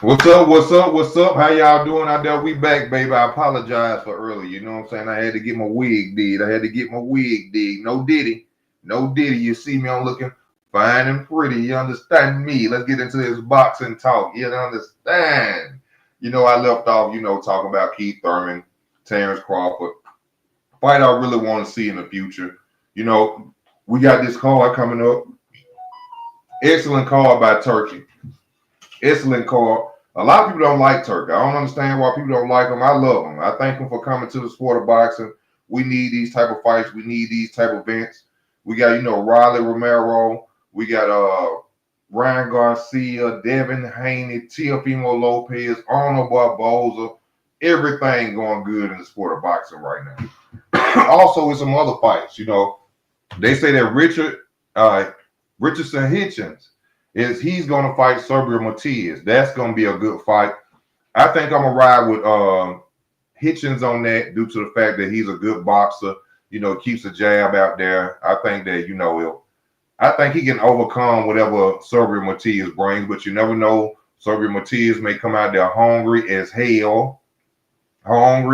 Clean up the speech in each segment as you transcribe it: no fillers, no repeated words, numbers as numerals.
What's up? What's up? What's up? How y'all doing out there? We back, baby. I apologize for earlier. You know what I'm saying? I had to get my wig did. I had to get my wig did. No diddy. No diddy. You see me, I'm looking fine and pretty. You understand me? Let's get into this boxing talk. You understand? I left off, talking about Keith Thurman, Terrence Crawford. Fight I really want to see in the future. You know, we got this card coming up. Excellent card by Turkey. Excellent card. A lot of people don't like Turk. I don't understand why people don't like him. I love him. I thank him for coming to the sport of boxing. We need these type of fights. We need these type of events. We got, Riley Romero. We got Ryan Garcia, Devin Haney, Teofimo Lopez, Arnold Barboza. Everything going good in the sport of boxing right now. Also, with some other fights, they say that Richardson Hitchens he's going to fight Serbia Matias. That's going to be a good fight. I think I'm going to ride with Hitchens on that due to the fact that he's a good boxer. Keeps a jab out there. I think that, I think he can overcome whatever Serbia Matias brings, but you never know. Serbia Matias may come out there hungry as hell, and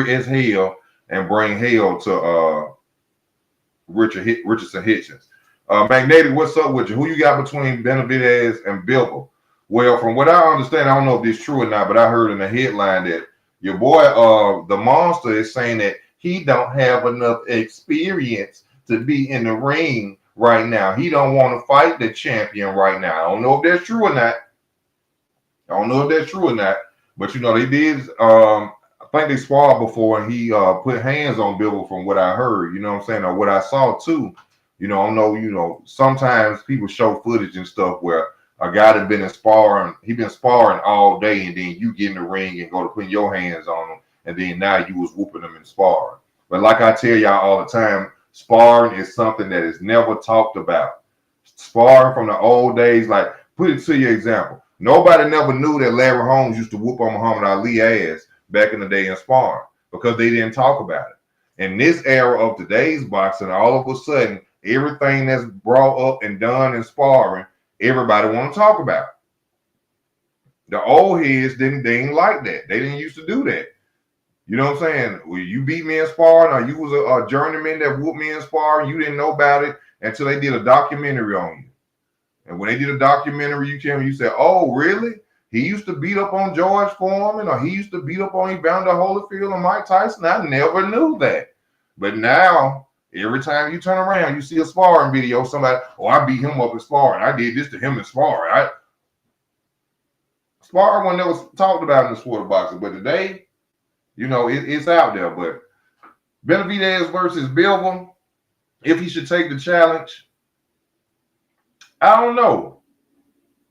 bring hell to Richardson Hitchens. Magnetic, what's up with you? Who you got between Benavidez and Bilbo? Well, from what I understand, I don't know if this is true or not, but I heard in the headline that your boy, the Monster, is saying that he don't have enough experience to be in the ring right now. He don't want to fight the champion right now. I don't know if that's true or not. But they did. I think they sparred before, and he put hands on Bilbo, from what I heard. You know what I'm saying, or what I saw too. I know, sometimes people show footage and stuff where a guy that been sparring all day, and then you get in the ring and go to put your hands on him, and then now you was whooping them in sparring. But like I tell y'all all the time, sparring is something that is never talked about. Sparring from the old days, like, put it to your example. Nobody never knew that Larry Holmes used to whoop on Muhammad Ali ass back in the day in sparring because they didn't talk about it. In this era of today's boxing, all of a sudden, everything that's brought up and done in sparring, everybody want to talk about. The old heads they didn't like that. They didn't used to do that. You know what I'm saying? Well, you beat me in sparring, or you was a journeyman that whooped me in sparring, you didn't know about it until they did a documentary on you. And when they did a documentary, you came and you said, oh, really? He used to beat up on George Foreman, or he used to beat up on Evander Holyfield and Mike Tyson. I never knew that. But now, every time you turn around, you see a sparring video, somebody, I beat him up in sparring. I did this to him in sparring. Sparring was never talked about in the sport of boxing. But today, it's out there. But Benavidez versus Bilbo, if he should take the challenge, I don't know.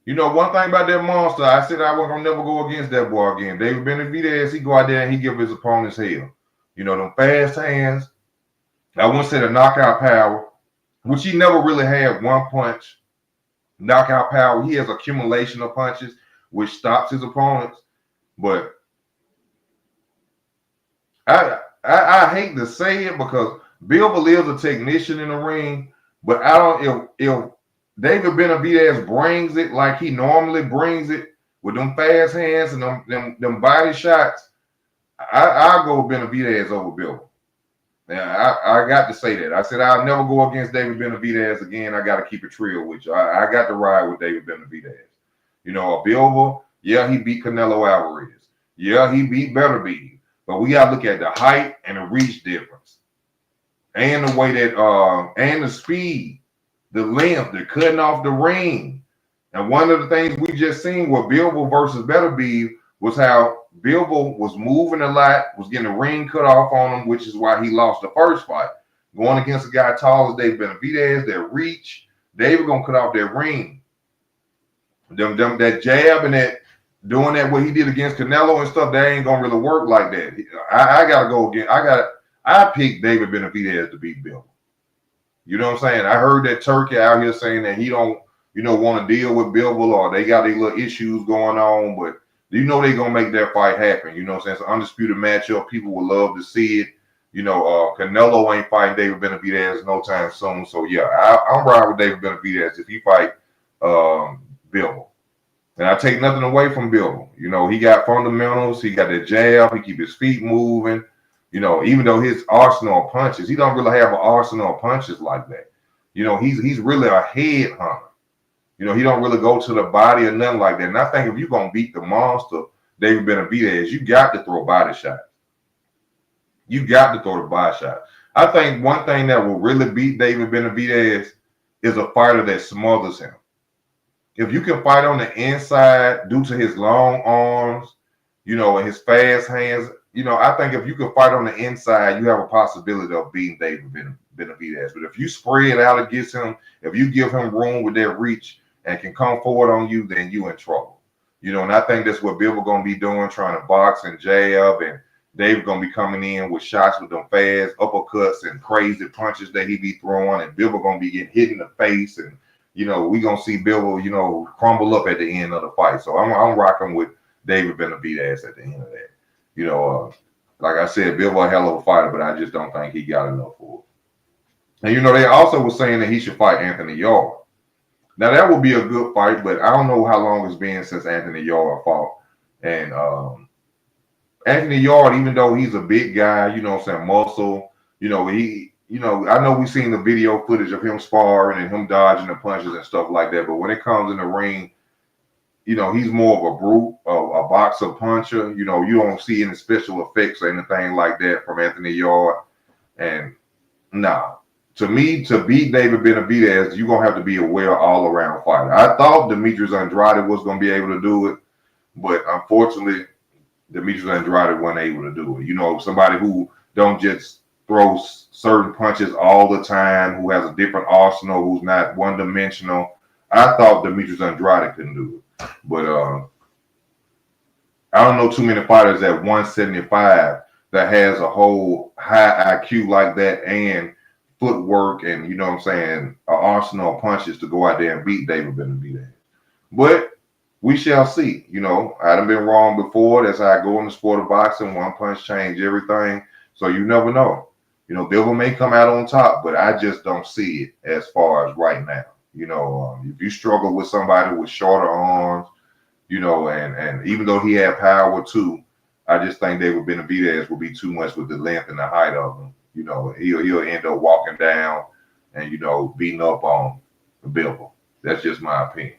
One thing about that Monster, I said I wasn't going to never go against that boy again. David Benavidez, he go out there and he give his opponents hell. Them fast hands. I wouldn't say the knockout power, which he never really had one punch knockout power. He has accumulation of punches, which stops his opponents. But I hate to say it because Bilbo is a technician in the ring, but I don't if David Benavidez brings it like he normally brings it with them fast hands and them body shots, I'll go with Benavidez over Bilbo. Yeah, I got to say that. I said I'll never go against David Benavidez again. I got to keep it real with you. I got to ride with David Benavidez. Bilbo, yeah, he beat Canelo Alvarez. Yeah, he beat Beterbiev. But we got to look at the height and the reach difference. And the way that, and the speed, the length, the cutting off the ring. And one of the things we just seen with Bilbo versus Beterbiev was how Bilbo was moving a lot, was getting the ring cut off on him, which is why he lost the first fight. Going against a guy tall as David Benavidez, their reach, David gonna cut off their ring. That jab and that doing that what he did against Canelo and stuff, that ain't gonna really work like that. I gotta go again. I picked David Benavidez to beat Bilbo. You know what I'm saying? I heard that Turkey out here saying that he don't, want to deal with Bilbo, or they got these little issues going on, but they're going to make that fight happen. You know what I'm saying? It's an undisputed matchup. People would love to see it. Canelo ain't fighting David Benavidez no time soon. So, yeah, I'm riding with David Benavidez if he fight Bilbo. And I take nothing away from Bill. You know, he got fundamentals. He got the jab. He keep his feet moving. You know, even though his arsenal of punches, he don't really have an arsenal of punches like that. You know, he's really a head hunter. You know, he don't really go to the body or nothing like that. And I think if you're gonna beat the monster, David Benavidez, you got to throw body shots. You got to throw the body shot. I think one thing that will really beat David Benavidez is a fighter that smothers him. If you can fight on the inside due to his long arms, you know, and his fast hands, you know, I think if you can fight on the inside, you have a possibility of beating David Benavidez. But if you spread out against him, if you give him room with that reach and can come forward on you, then you in trouble. You know, and I think that's what Bill going to be doing, trying to box and jab, and David going to be coming in with shots with them fast uppercuts and crazy punches that he be throwing, and Bill going to be getting hit in the face, and you know, we gonna see Bill, you know, crumble up at the end of the fight. So I'm rocking with David Benavidez at the end of that. You know, like I said, Bill was a hell of a fighter, but I just don't think he got enough for it. And you know, they also were saying that he should fight Anthony Yarde. Now that would be a good fight, but I don't know how long it's been since Anthony Yarde fought. And Anthony Yarde, even though he's a big guy, you know what I'm saying, muscle, you know, you know, I know we've seen the video footage of him sparring and him dodging the punches and stuff like that. But when it comes in the ring, you know, he's more of a brute, a boxer puncher. You know, you don't see any special effects or anything like that from Anthony Yarde. And nah, to me, to beat David Benavidez, you're going to have to be a well all-around fighter. I thought Demetrius Andrade was going to be able to do it. But unfortunately, Demetrius Andrade wasn't able to do it. You know, somebody who don't just throw certain punches all the time, who has a different arsenal, who's not one-dimensional. I thought Demetrius Andrade couldn't do it. But I don't know too many fighters at 175 that has a whole high IQ like that and footwork and, you know what I'm saying, an arsenal of punches to go out there and beat David Benavidez. But we shall see. You know, I done been wrong before. That's how I go in the sport of boxing. One punch change everything. So you never know. You know, Bivol may come out on top, but I just don't see it as far as right now. You know, if you struggle with somebody with shorter arms, you know, and even though he had power too, I just think David Benavidez will be too much with the length and the height of him. You know, he'll end up walking down and, you know, beating up on Bivol. That's just my opinion.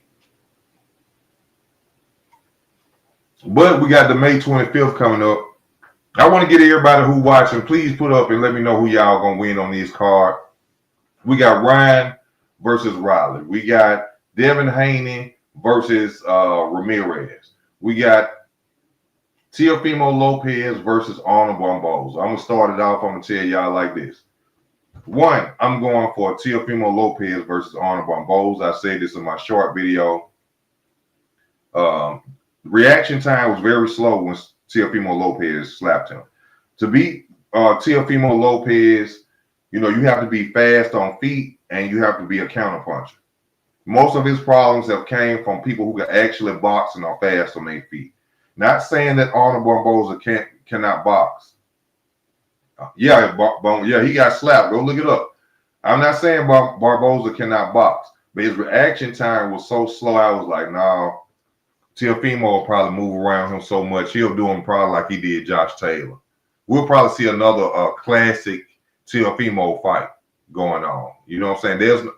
But we got the May 25th coming up. I want to get everybody who watching, please put up and let me know who y'all gonna win on this card. We got Ryan versus Riley. We got Devin Haney versus Ramirez. We got Teofimo Lopez versus Arnold Barboza. I'm gonna start it off. I'm gonna tell y'all like this. One, I'm going for Teofimo Lopez versus Arnold Barboza. I said this in my short video. Reaction time was very slow when Teofimo Lopez slapped him. To beat Teofimo Lopez, you know, you have to be fast on feet and you have to be a counterpuncher. Most of his problems have came from people who can actually box and are fast on their feet. Not saying that Arnold Barboza cannot box. Yeah, he got slapped. Go look it up. I'm not saying Barboza cannot box, but his reaction time was so slow. I was like, no. Teofimo will probably move around him so much. He'll do him probably like he did Josh Taylor. We'll probably see another classic Teofimo fight going on. You know what I'm saying?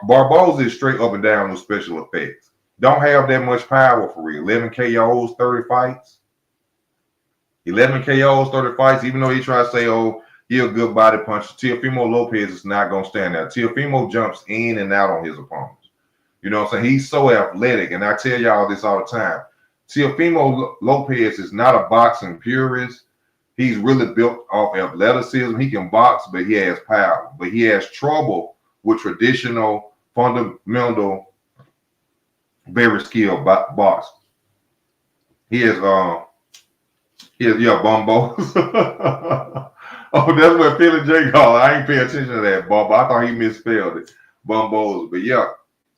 Barboza is straight up and down with special effects. Don't have that much power for real. 11 KOs, 30 fights. 11 KOs, 30 fights. Even though he tries to say, oh, he a good body puncher, Teofimo Lopez is not going to stand there. Teofimo jumps in and out on his opponents. You know what I'm saying? He's so athletic, and I tell y'all this all the time. Teofimo Lopez is not a boxing purist. He's really built off athleticism. He can box, but he has power. But he has trouble with traditional, fundamental, very skilled boxing. He is, Bumbo. Oh, that's what Philly J called. I ain't pay attention to that, Bumbo. I thought he misspelled it. Bumbos. But yeah.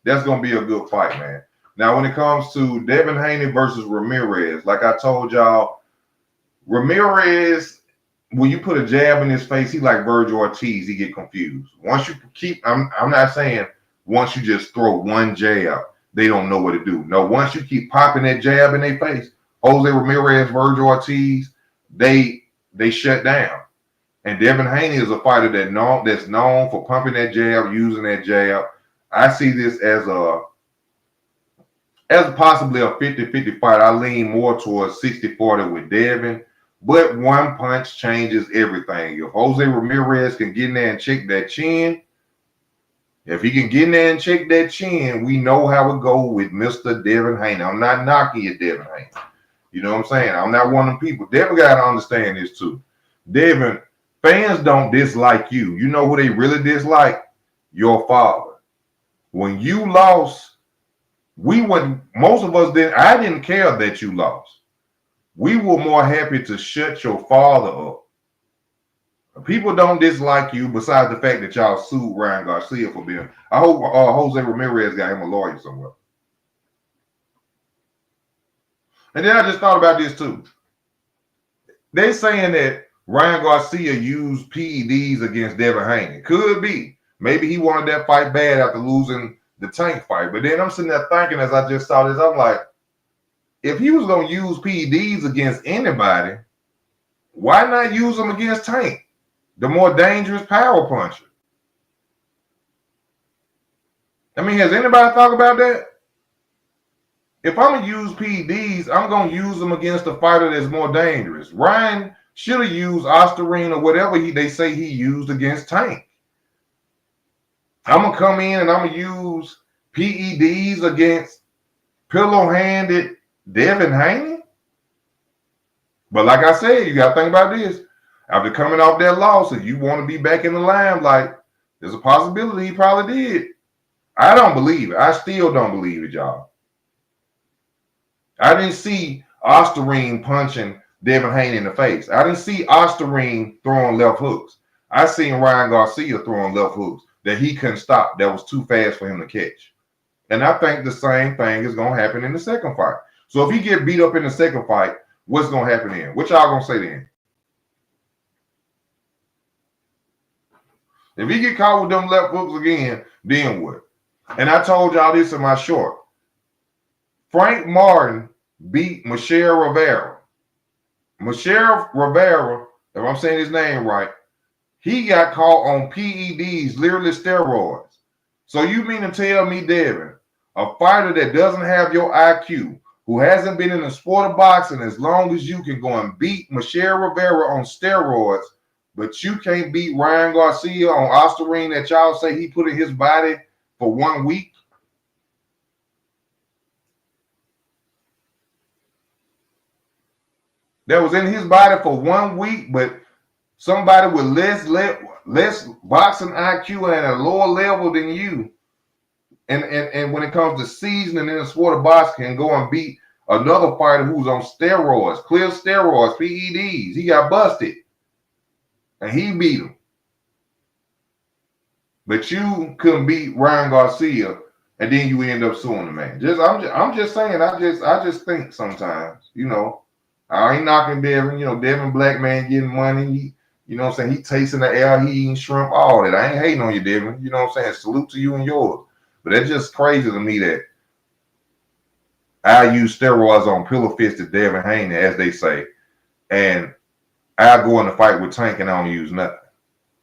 That's going to be a good fight, man. Now, when it comes to Devin Haney versus Ramirez, like I told y'all, Ramirez, when you put a jab in his face, he like Virgil Ortiz. He get confused. Once you keep, I'm not saying once you just throw one jab. they don't know what to do. No, once you keep popping that jab in their face, Jose Ramirez, Virgil Ortiz, they shut down. And Devin Haney is a fighter that's known for pumping that jab, using that jab. I see this as possibly a 50-50 fight. I lean more towards 60-40 with Devin, but one punch changes everything. If Jose Ramirez can get in there and check that chin, if he can get in there and check that chin, we know how it go with Mr. Devin Haney. I'm not knocking you, Devin Haney. You know what I'm saying? I'm not one of them people. Devin got to understand this too. Devin, fans don't dislike you. You know who they really dislike? Your father. When you lost, most of us didn't. I didn't care that you lost. We were more happy to shut your father up. People don't dislike you besides the fact that y'all sued Ryan Garcia for being. I hope Jose Ramirez got him a lawyer somewhere. And then I just thought about this too. They saying that Ryan Garcia used PEDs against Devin Haney. Could be. Maybe he wanted that fight bad after losing the Tank fight. But then I'm sitting there thinking, as I just saw this, I'm like, if he was going to use PEDs against anybody, why not use them against Tank, the more dangerous power puncher? I mean, has anybody thought about that? If I'm going to use PEDs, I'm going to use them against a fighter that's more dangerous. Ryan should have used Ostarine or whatever they say he used against Tank. I'm going to come in and I'm going to use PEDs against pillow-handed Devin Haney? But like I said, you got to think about this. After coming off that loss, if you want to be back in the limelight, there's a possibility he probably did. I don't believe it. I still don't believe it, y'all. I didn't see Ostarine punching Devin Haney in the face. I didn't see Ostarine throwing left hooks. I seen Ryan Garcia throwing left hooks that he couldn't stop. That was too fast for him to catch. And I think the same thing is going to happen in the second fight. So if he get beat up in the second fight, what's going to happen then? What y'all going to say then? If he get caught with them left hooks again, then what? And I told y'all this in my short. Frank Martin beat Michelle Rivera. Michelle Rivera, if I'm saying his name right, he got caught on PEDs, literally steroids. So you mean to tell me, Devin, a fighter that doesn't have your IQ, who hasn't been in the sport of boxing as long as you, can go and beat Michelle Rivera on steroids, but you can't beat Ryan Garcia on Ostarine that y'all say he put in his body for 1 week? That was in his body for 1 week, but somebody with less boxing IQ and a lower level than you, and when it comes to seasoning in the sport of boxing, can go and beat another fighter who's on steroids, clear steroids, PEDs. He got busted, and he beat him. But you couldn't beat Ryan Garcia, and then you end up suing the man. I'm just saying. I just think sometimes, I ain't knocking Devin. Devin black man getting money. You know what I'm saying? He tasting the air, he eating shrimp, all that. I ain't hating on you, Devin. You know what I'm saying? Salute to you and yours. But that's just crazy to me that I use steroids on pillow-fisted Devin Haney, as they say, and I go in the fight with Tank and I don't use nothing.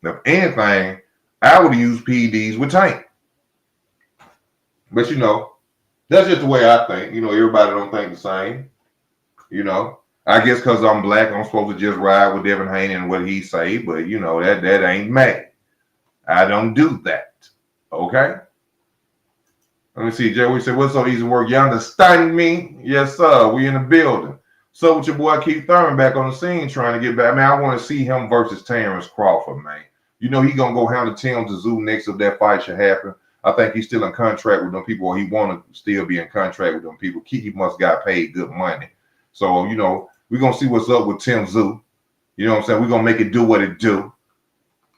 If anything, I would use PEDs with Tank. But, that's just the way I think. Everybody don't think the same. I guess because I'm black, I'm supposed to just ride with Devin Haney and what he say, but that ain't me. I don't do that. Okay? Let me see. Joey said, what's so easy work? You understand me? Yes, sir. We in the building. So with your boy Keith Thurman back on the scene trying to get back. Man, I want to see him versus Terrence Crawford, man. He going to go handle Tim Dazn next if that fight should happen. I think he's still in contract with them people, or he want to still be in contract with them people. He must got paid good money. So, we're going to see what's up with Tim Tszyu. You know what I'm saying? We're going to make it do what it do.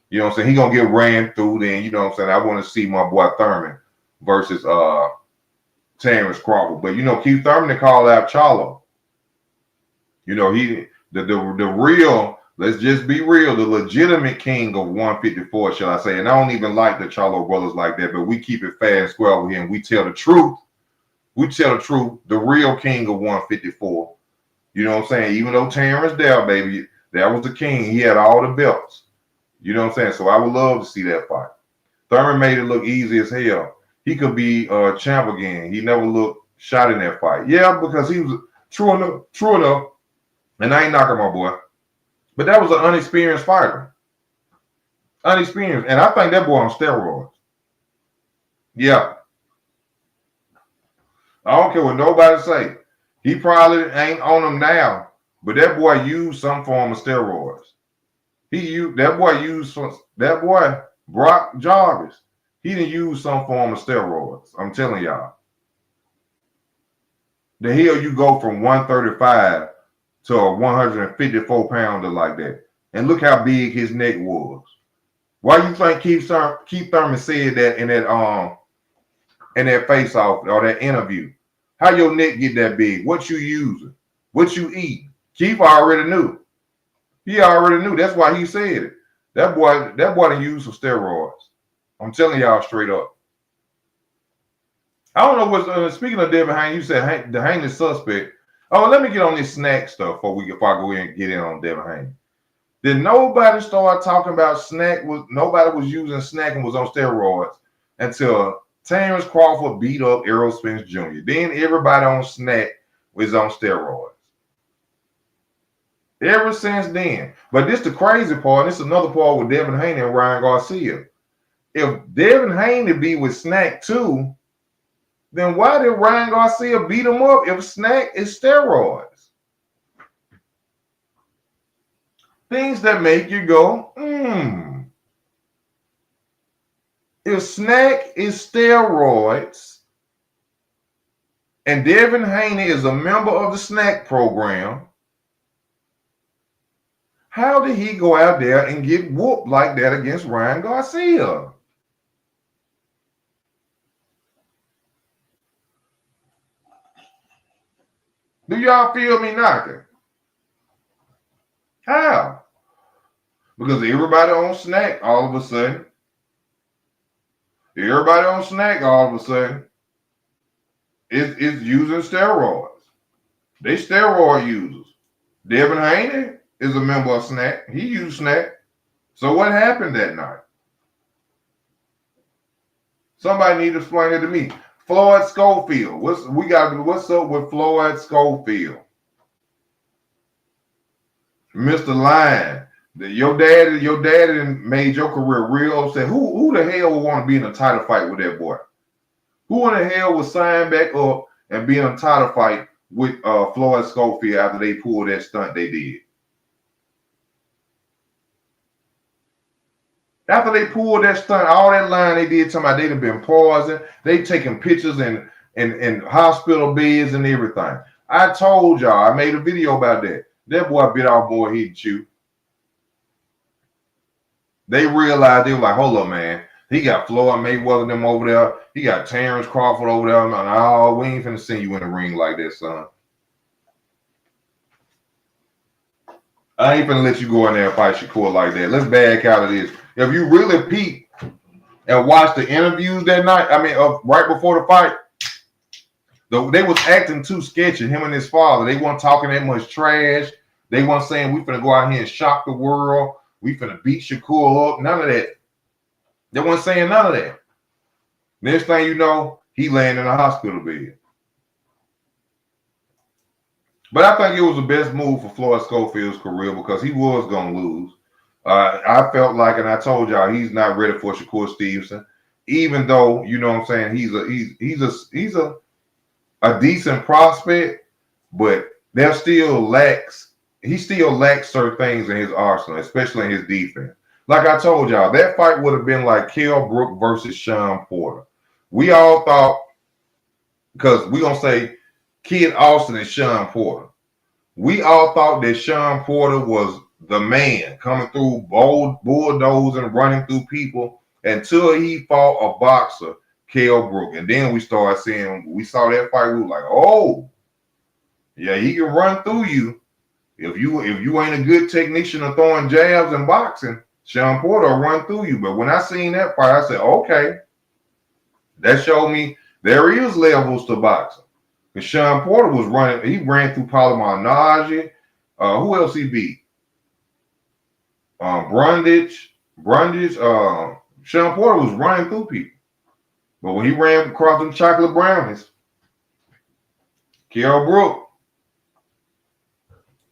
You know what I'm saying? He's going to get ran through then. You know what I'm saying? I want to see my boy Thurman versus Terrence Crawford. But, Keith Thurman called out Charlo. The real, let's just be real, the legitimate king of 154, shall I say. And I don't even like the Charlo brothers like that, but we keep it fair and square with him. We tell the truth we tell the truth, the real king of 154. You know what I'm saying? Even though Terrence Dell, baby, that was the king. He had all the belts. You know what I'm saying? So I would love to see that fight. Thurman made it look easy as hell. He could be champ again. He never looked shot in that fight. Yeah, because he was true enough. And I ain't knocking my boy. But that was an unexperienced fighter. Unexperienced. And I think that boy on steroids. Yeah. I don't care what nobody say. He probably ain't on them now. But that boy used some form of steroids. That boy, Brock Jarvis, he didn't use some form of steroids. I'm telling y'all. The hell you go from 135 to a 154 pounder like that. And look how big his neck was. Why you think Keith Thurman said that in that face off or that interview? How your neck get that big? What you using? What you eat? Keith already knew. He already knew. That's why he said it. That boy done used some steroids. I'm telling y'all straight up. I don't know what's speaking of Devin Haney, you said the heinous suspect. Oh, let me get on this snack stuff before I go in and get in on Devin Haney. Did nobody start talking about nobody was using snack and was on steroids until Terrence Crawford beat up Errol Spence Jr. Then everybody on snack was on steroids. Ever since then. But this the crazy part. This is another part with Devin Haney and Ryan Garcia. If Devin Haney be with Snack too, then why did Ryan Garcia beat him up if Snack is steroids? Things that make you go, If Snack is steroids and Devin Haney is a member of the Snack program, how did he go out there and get whooped like that against Ryan Garcia? Do y'all feel me knocking? How? Because everybody on Snack all of a sudden is using steroids. They steroid users. Devin Haney is a member of Snack. He used Snack. So what happened that night? Somebody need to explain it to me. Floyd Schofield. What's up with Floyd Schofield? Mr. Lion. Your daddy made your career real upset. Who the hell would want to be in a title fight with that boy? Who in the hell would sign back up and be in a title fight with Floyd Schofield after they pulled that stunt they did? After they pulled that stunt, all that line they did, talking about they done been poisoned, they taking pictures in hospital beds and everything. I told y'all, I made a video about that. That boy bit off more he chew. They realized, they were like, hold up, man. He got Floyd Mayweather them over there. He got Terrence Crawford over there. No, we ain't finna send you in the ring like that, son. I ain't finna let you go in there and fight Shakur like that. Let's back out of this. If you really peep and watch the interviews that night, right before the fight, they was acting too sketchy, him and his father. They weren't talking that much trash. They weren't saying we finna go out here and shock the world. We finna beat Shakur up. None of that. They weren't saying none of that. Next thing you know, he laying in a hospital bed. But I think it was the best move for Floyd Schofield's career because he was going to lose. I felt like, and I told y'all, he's not ready for Shakur Stevenson, even though, you know what I'm saying, he's a decent prospect, but he still lacks certain things in his arsenal, especially in his defense. Like I told y'all, that fight would have been like Kell Brook versus Sean Porter. We all thought, because we're going to say Kid Austin and Sean Porter. We all thought that Sean Porter was the man coming through bulldozing, running through people until he fought a boxer, Kell Brook. And then we saw that fight, we were like, oh, yeah, he can run through you. If you ain't a good technician of throwing jabs and boxing, Sean Porter will run through you. But when I seen that fight, I said, okay, that showed me there is levels to boxing. Because Sean Porter was running, he ran through Palomar. Who else he beat? Brundage. Sean Porter was running through people. But when he ran across them chocolate brownies, Kell Brook,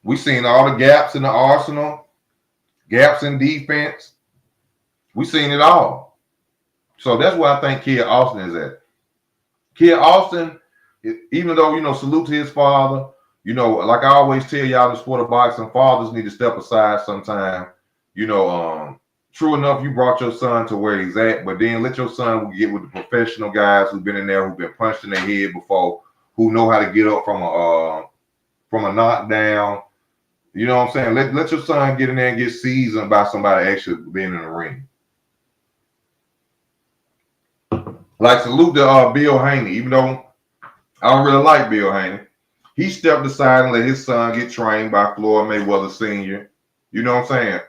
we seen all the gaps in the arsenal, gaps in defense. We seen it all. So that's where I think Kid Austin is at. Kid Austin, even though, salute to his father, like I always tell y'all in the sport of boxing, fathers need to step aside sometime. True enough, you brought your son to where he's at, but then let your son get with the professional guys who've been in there, who've been punched in their head before, who know how to get up from a knockdown. You know what I'm saying? Let your son get in there and get seasoned by somebody actually being in the ring. Like salute to Bill Haney, even though I don't really like Bill Haney. He stepped aside and let his son get trained by Floyd Mayweather Sr. You know what I'm saying?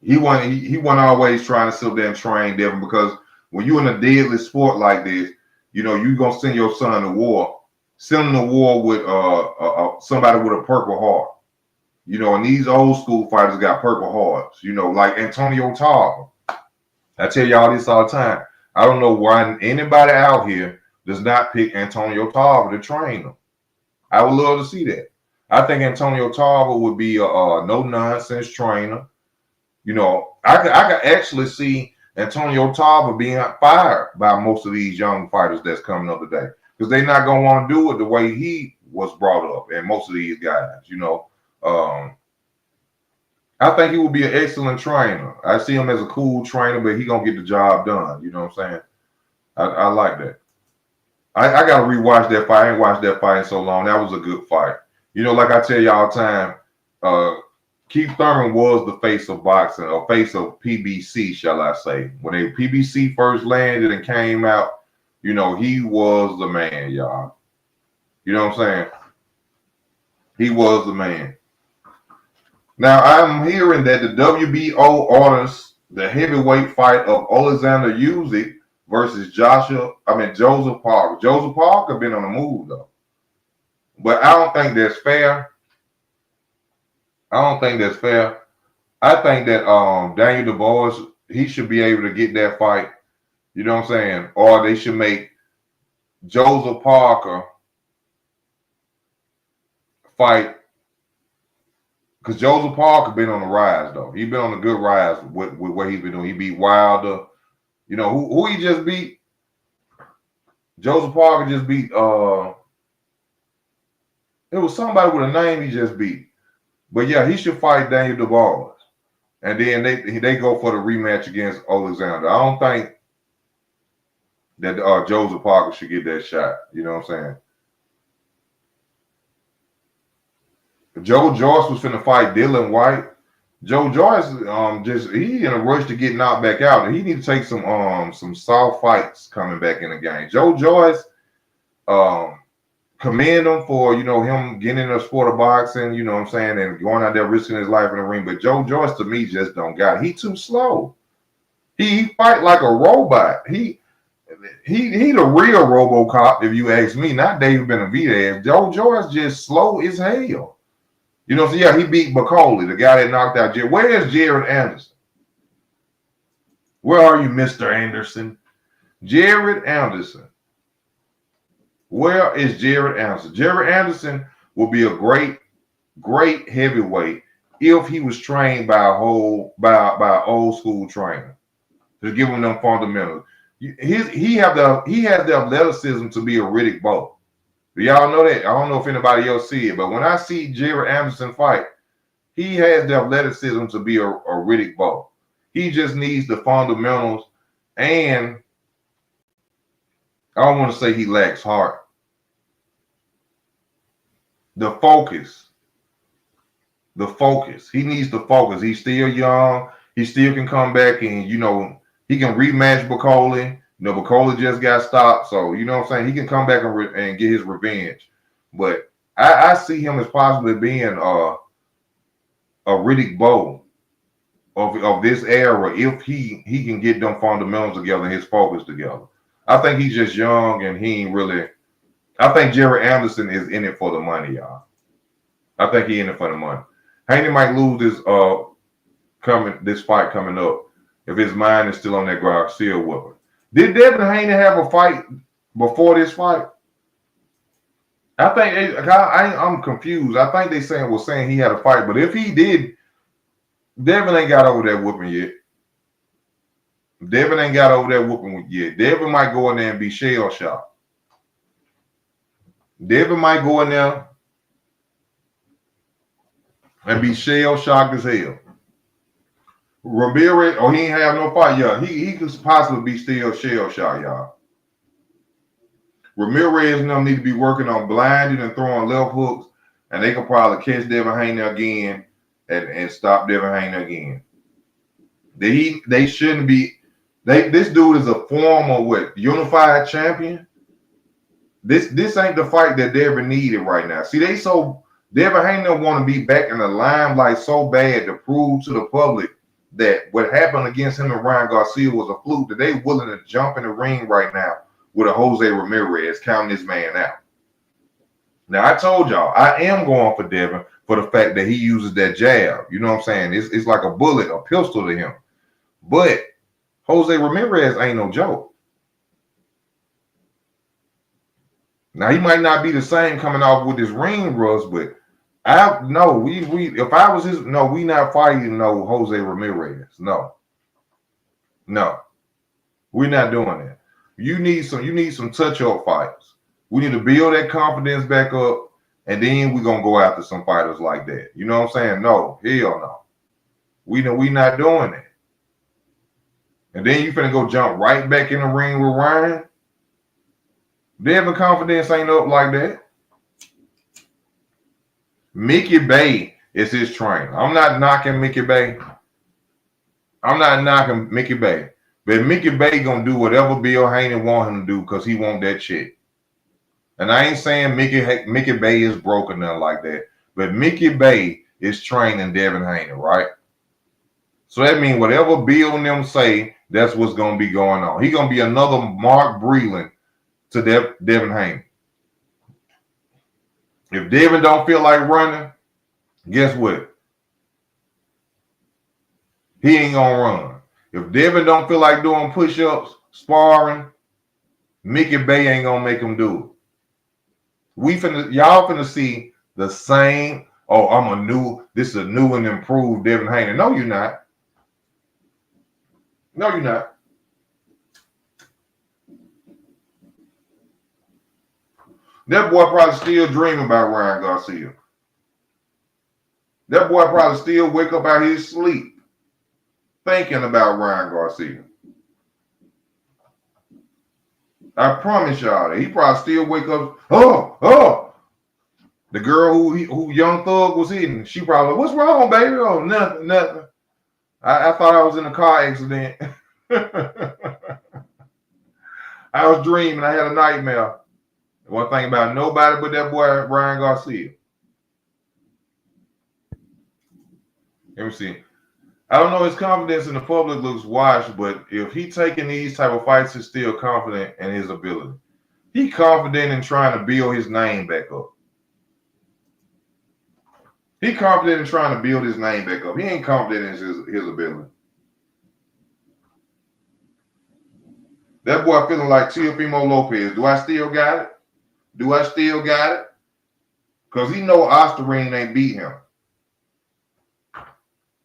He wasn't always trying to sit there and train Devin, because when you're in a deadly sport like this, you're gonna send your son to war. Send him to war with somebody with a purple heart. And these old school fighters got purple hearts, like Antonio Tarver. I tell y'all this all the time. I don't know why anybody out here does not pick Antonio Tarver to train them. I would love to see that. I think Antonio Tarver would be a no-nonsense trainer. I could actually see Antonio Tarver being fired by most of these young fighters that's coming up today, because they're not going to want to do it the way he was brought up, and most of these guys, I think he would be an excellent trainer. I see him as a cool trainer, but he going to get the job done. You know what I'm saying? I like that. I got to rewatch that fight. I ain't watched that fight in so long. That was a good fight. Like I tell y'all all the time, Keith Thurman was the face of boxing, or face of PBC, shall I say. When PBC first landed and came out, he was the man, y'all. You know what I'm saying? He was the man. Now, I'm hearing that the WBO orders the heavyweight fight of Alexander Usyk versus Joseph Parker. Joseph Parker been on the move, though. But I don't think that's fair. I think that Daniel Dubois, he should be able to get that fight. You know what I'm saying? Or they should make Joseph Parker fight, because Joseph Parker been on the rise, though. He been on a good rise with what he's been doing. He beat Wilder. Who he just beat? Joseph Parker just beat it was somebody with a name he just beat. But yeah, he should fight Daniel Dubois. And then they go for the rematch against Alexander. I don't think that Joseph Parker should get that shot. You know what I'm saying? Joe Joyce was finna fight Dylan White. Joe Joyce he in a rush to get knocked back out. He need to take some soft fights coming back in the game. Joe Joyce, commend him for him getting in the sport of boxing, you know what I'm saying, and going out there risking his life in the ring. But Joe Joyce to me just don't got it. He too slow. He fight like a robot. He the real RoboCop, if you ask me, not David Benavidez. Joe Joyce just slow as hell. So yeah, he beat McCauley, the guy that knocked out Jared. Where is Jared Anderson? Where are you, Mr. Anderson? Jared Anderson. Where is Jared Anderson? Jared Anderson will be a great heavyweight if he was trained by an old school trainer. Just give him them fundamentals. He has the athleticism to be a Riddick Bowe. Y'all know that? I don't know if anybody else see it, but when I see Jared Anderson fight, he has the athleticism to be a Riddick Bowe. He just needs the fundamentals, and I don't want to say he lacks heart. The focus. He needs the focus. He's still young. He still can come back and, he can rematch McCauley. McCauley just got stopped. So, you know what I'm saying? He can come back and get his revenge. But I see him as possibly being a Riddick Bowe of this era if he can get them fundamentals together and his focus together. I think he's just young and he ain't really I think Jerry Anderson is in it for the money, y'all. I think he in it for the money. Haney might lose this fight coming up if his mind is still on that Garcia weapon. Did Devin Haney have a fight before this fight? I think I'm confused. I think they was saying he had a fight, but if he did, Devin ain't got over that whooping yet. Devin ain't got over that whooping yet. Devin might go in there and be shell shocked. Devin might go in there and be shell shocked as hell. Ramirez, he ain't have no fight. Yeah, he could possibly be still shell shocked, y'all. Ramirez and them need to be working on blinding and throwing left hooks, and they could probably catch Devin Haney again and stop Devin Haney again. They shouldn't be. This dude is a former unified champion. This ain't the fight that Devin needed right now. See, Devin Haney want to be back in the limelight so bad to prove to the public that what happened against him and Ryan Garcia was a fluke, that they willing to jump in the ring right now with a Jose Ramirez counting this man out. Now, I told y'all, I am going for Devin for the fact that he uses that jab. You know what I'm saying? It's like a bullet, a pistol to him. But Jose Ramirez ain't no joke. Now, he might not be the same coming off with his ring rust, but if I was we not fighting no Jose Ramirez. No. We're not doing that. You need some touch-up fights. We need to build that confidence back up, and then we're gonna go after some fighters like that. You know what I'm saying? No, hell no. We not doing that. And then you finna go jump right back in the ring with Ryan. Devin confidence ain't up like that. Mickey Bay is his trainer. I'm not knocking Mickey Bay. But Mickey Bay gonna do whatever Bill Haney want him to do because he want that shit. And I ain't saying Mickey Bay is broken nothing like that. But Mickey Bay is training Devin Haney, right? So that means whatever Bill and them say, that's what's gonna be going on. He gonna be another Mark Breland to Devin Haney. If Devin don't feel like running, guess what? He ain't gonna run. If Devin don't feel like doing push-ups, sparring, Mickey Bay ain't gonna make him do it. Y'all finna see the same. Oh, this is a new and improved Devin Haney. No, you're not. No, you're not. That boy probably still dreaming about Ryan Garcia. That boy probably still wake up out of his sleep thinking about Ryan Garcia. I promise y'all that he probably still wake up. The girl who Young Thug was hitting, she probably, what's wrong, baby? Oh, nothing. I thought I was in a car accident. I was dreaming. I had a nightmare. One thing about nobody but that boy Ryan Garcia. Let me see. I don't know, his confidence in the public looks washed, but if he taking these type of fights, he's still confident in his ability. He confident in trying to build his name back up. He confident in trying to build his name back up. He ain't confident in his ability. That boy feeling like Teofimo Lopez. Do I still got it? Because he know Osterine ain't beat him.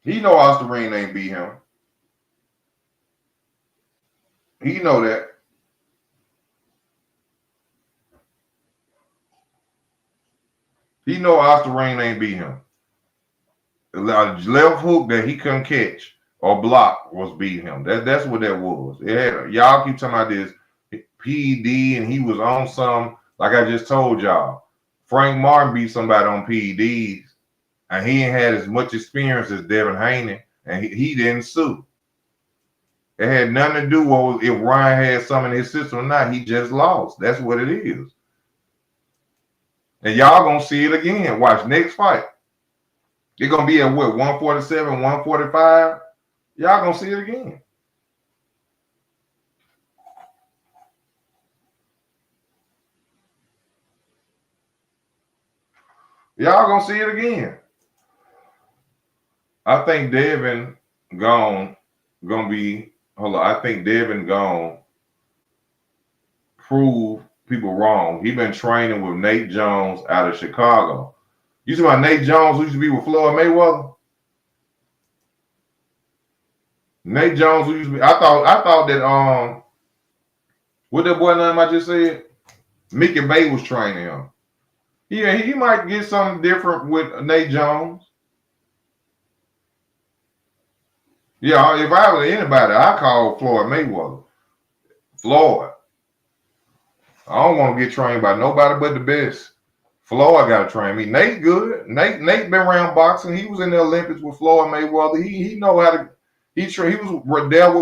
He know that. He know Osterine ain't beat him. The left hook that he couldn't catch or block was beating him. That's what that was. Y'all keep talking about this PED and he was on some, like I just told y'all. Frank Martin beat somebody on PEDs and he ain't had as much experience as Devin Haney and he didn't sue. It had nothing to do with if Ryan had some in his system or not. He just lost. That's what it is. And y'all gonna see it again. Watch next fight. They're gonna be at what, 147, 145? Y'all gonna see it again. Y'all gonna see it again. I think Devin gonna be. Hold on. I think Devin gonna prove people wrong. He been training with Nate Jones out of Chicago. You see about Nate Jones who used to be with Floyd Mayweather? Nate Jones who used to be. I thought that what that boy name I just said? Mickey Bay was training him. Yeah, he might get something different with Nate Jones. Yeah, if I was anybody, I call Floyd Mayweather. Floyd. I don't want to get trained by nobody but the best. Floyd got to train me. Nate good. Nate been around boxing. He was in the Olympics with Floyd Mayweather. He know how to. He was there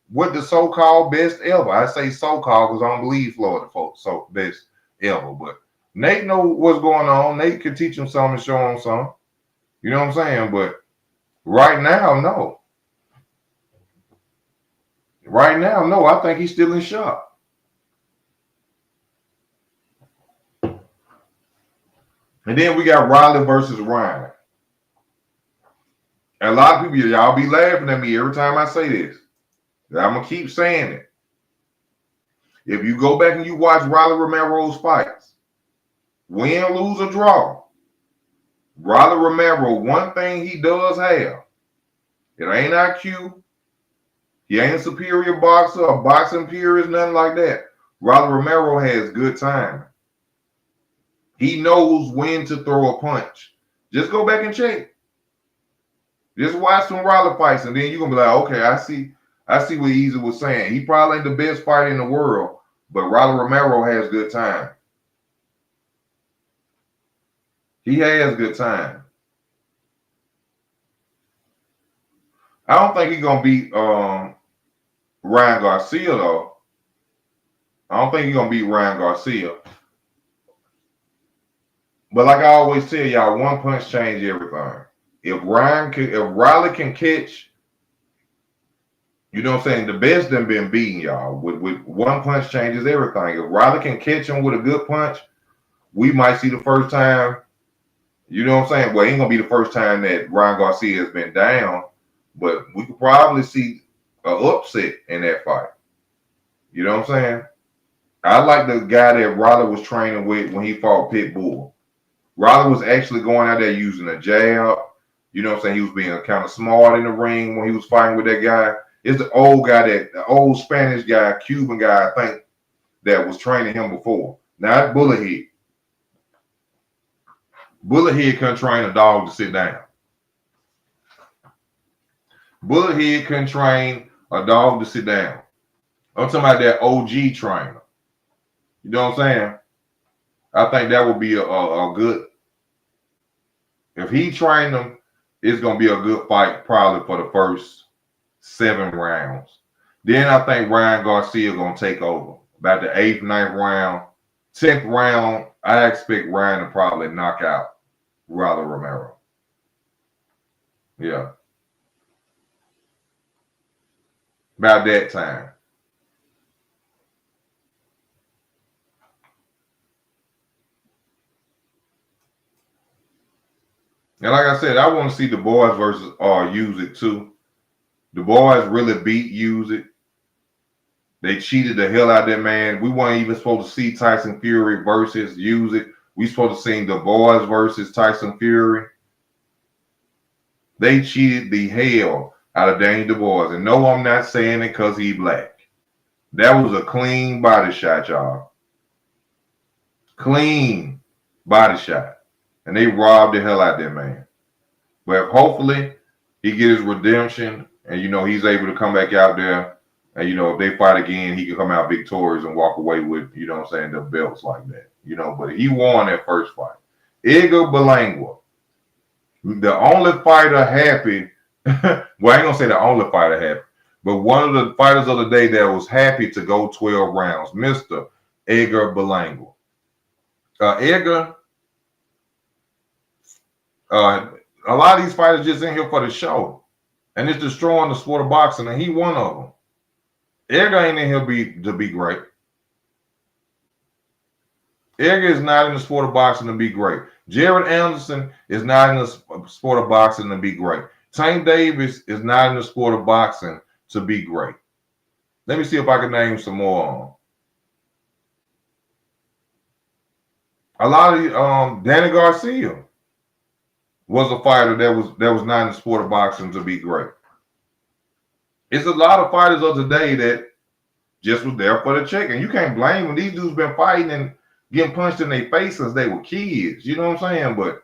with the so-called best ever. I say so-called because I don't believe Floyd the folks so best ever. But Nate know what's going on. Nate can teach him something and show him something. You know what I'm saying? But right now, no. Right now, no. I think he's still in shock. And then we got Riley versus Ryan. And a lot of people, y'all be laughing at me every time I say this. I'm going to keep saying it. If you go back and you watch Riley Romero's fights, win, lose, or draw, Riley Romero, one thing he does have, it ain't IQ. He ain't a superior boxer, a boxing purist, nothing like that. Riley Romero has good timing. He knows when to throw a punch. Just go back and check. Just watch some Riley fights, and then you're gonna be like, okay, I see what Easy was saying. He probably ain't the best fighter in the world, but Riley Romero has good time. He has good time. I don't think he's gonna beat Ryan Garcia though. I don't think he's gonna beat Ryan Garcia. But like I always tell y'all, one punch change everything. If Riley can catch, you know what I'm saying, the best done been beating y'all. With one punch changes everything. If Riley can catch him with a good punch, we might see the first time, you know what I'm saying? Well, it ain't gonna be the first time that Ryan Garcia has been down, but we could probably see an upset in that fight. You know what I'm saying? I like the guy that Riley was training with when he fought Pitbull. Riley was actually going out there using a jab. You know what I'm saying? He was being kind of smart in the ring when he was fighting with that guy. It's the old guy, the old Spanish guy, Cuban guy, I think, that was training him before. Now, that's Bullethead. Bullethead couldn't train a dog to sit down. Bullethead couldn't train a dog to sit down. I'm talking about that OG trainer. You know what I'm saying? I think that would be a good. If he trained them, it's going to be a good fight probably for the first 7 rounds. Then I think Ryan Garcia going to take over. About the 8th, 9th round. 10th round, I expect Ryan to probably knock out Riley Romero. Yeah. About that time. And like I said, I want to see the boys versus Use It too. The boys really beat Use It. They cheated the hell out of that man. We weren't even supposed to see Tyson Fury versus Use It. We supposed to see the boys versus Tyson Fury. They cheated the hell out of Danny DeBois. And no, I'm not saying it because he black. That was a clean body shot, y'all. Clean body shot. And they robbed the hell out of that man. But hopefully he get his redemption and, you know, he's able to come back out there. And, you know, if they fight again, he can come out victorious and walk away with, you know what I'm saying, the belts like that. You know, but he won that first fight. Edgar Berlanga, the only fighter happy, well, I ain't going to say the only fighter happy, but one of the fighters of the day that was happy to go 12 rounds, Mr. Edgar Berlanga. Edgar, a lot of these fighters just in here for the show, and it's destroying the sport of boxing, and he one of them. Edgar ain't in here to be great. Edgar is not in the sport of boxing to be great. Jared Anderson is not in the sport of boxing to be great. Tank Davis is not in the sport of boxing to be great. Let me see if I can name some more. A lot of Danny Garcia was a fighter that was not in the sport of boxing to be great. It's a lot of fighters of today that just was there for the check, and you can't blame them. These dudes been fighting and getting punched in their face since they were kids. You know what I'm saying? But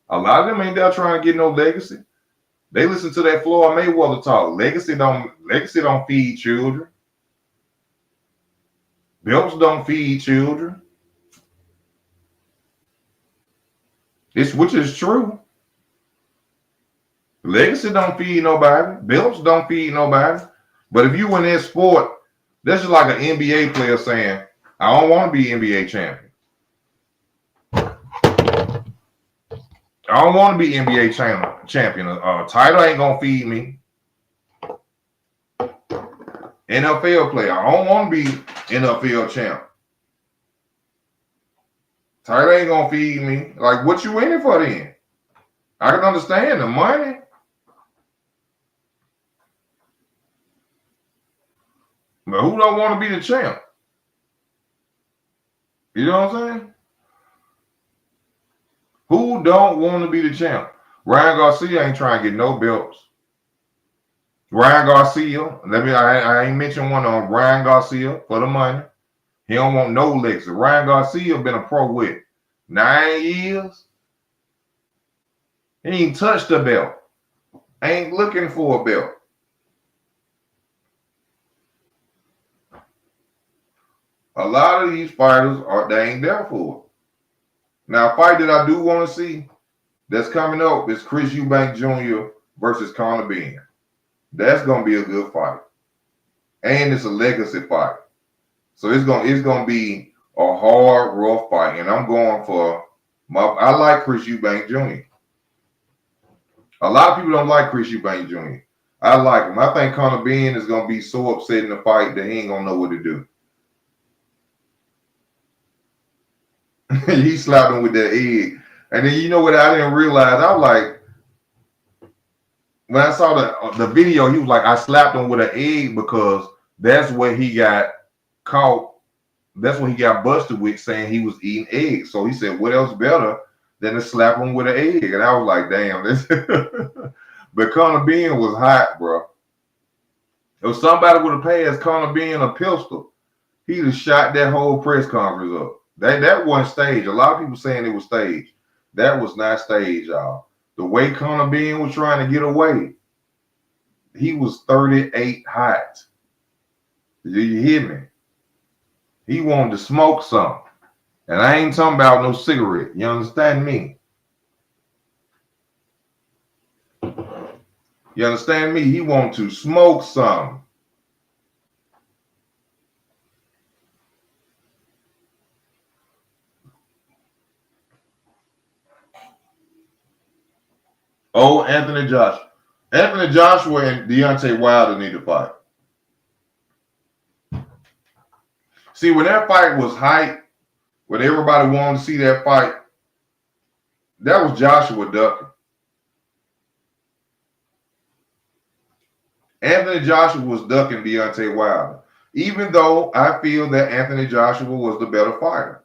a lot of them ain't there trying to get no legacy. They listen to that Floyd Mayweather talk. Legacy don't feed children. Belts don't feed children. Which is true. Legacy don't feed nobody. Belts don't feed nobody. But if you in that sport, that's just like an NBA player saying, I don't want to be NBA champion. I don't want to be NBA champion. Title ain't going to feed me. NFL player, I don't want to be NFL champ. Title ain't going to feed me. Like, what you in it for then? I can understand the money. But who don't want to be the champ? You know what I'm saying? Who don't want to be the champ? Ryan Garcia ain't trying to get no belts. Ryan Garcia, I ain't mention one on Ryan Garcia for the money. He don't want no legacy. Ryan Garcia been a pro with 9 years. He ain't touched a belt. Ain't looking for a belt. A lot of these fighters they ain't there for it. Now, a fight that I do want to see that's coming up is Chris Eubank Jr. versus Conor Benn. That's gonna be a good fight, and it's a legacy fight. So it's gonna be a hard, rough fight, and I'm going for I like Chris Eubank Jr. A lot of people don't like Chris Eubank Jr. I like him. I think Conor Benn is gonna be so upset in the fight that he ain't gonna know what to do. He slapped him with that egg. And then you know what I didn't realize? I was like, when I saw the video, he was like, I slapped him with an egg because that's what he got caught. That's what he got busted with, saying he was eating eggs. So he said, what else better than to slap him with an egg? And I was like, damn, this. But Conor Benn was hot, bro. If somebody would have passed Conor Benn a pistol, he'd have shot that whole press conference up. That wasn't staged. A lot of people saying it was staged. That was not staged, y'all. The way Conor Benn was trying to get away, he was 38 hot. Do you hear me? He wanted to smoke something. And I ain't talking about no cigarette. You understand me? You understand me? He wanted to smoke something. Oh, Anthony Joshua. Anthony Joshua and Deontay Wilder need to fight. See, when that fight was hyped, when everybody wanted to see that fight, that was Joshua ducking. Anthony Joshua was ducking Deontay Wilder, even though I feel that Anthony Joshua was the better fighter.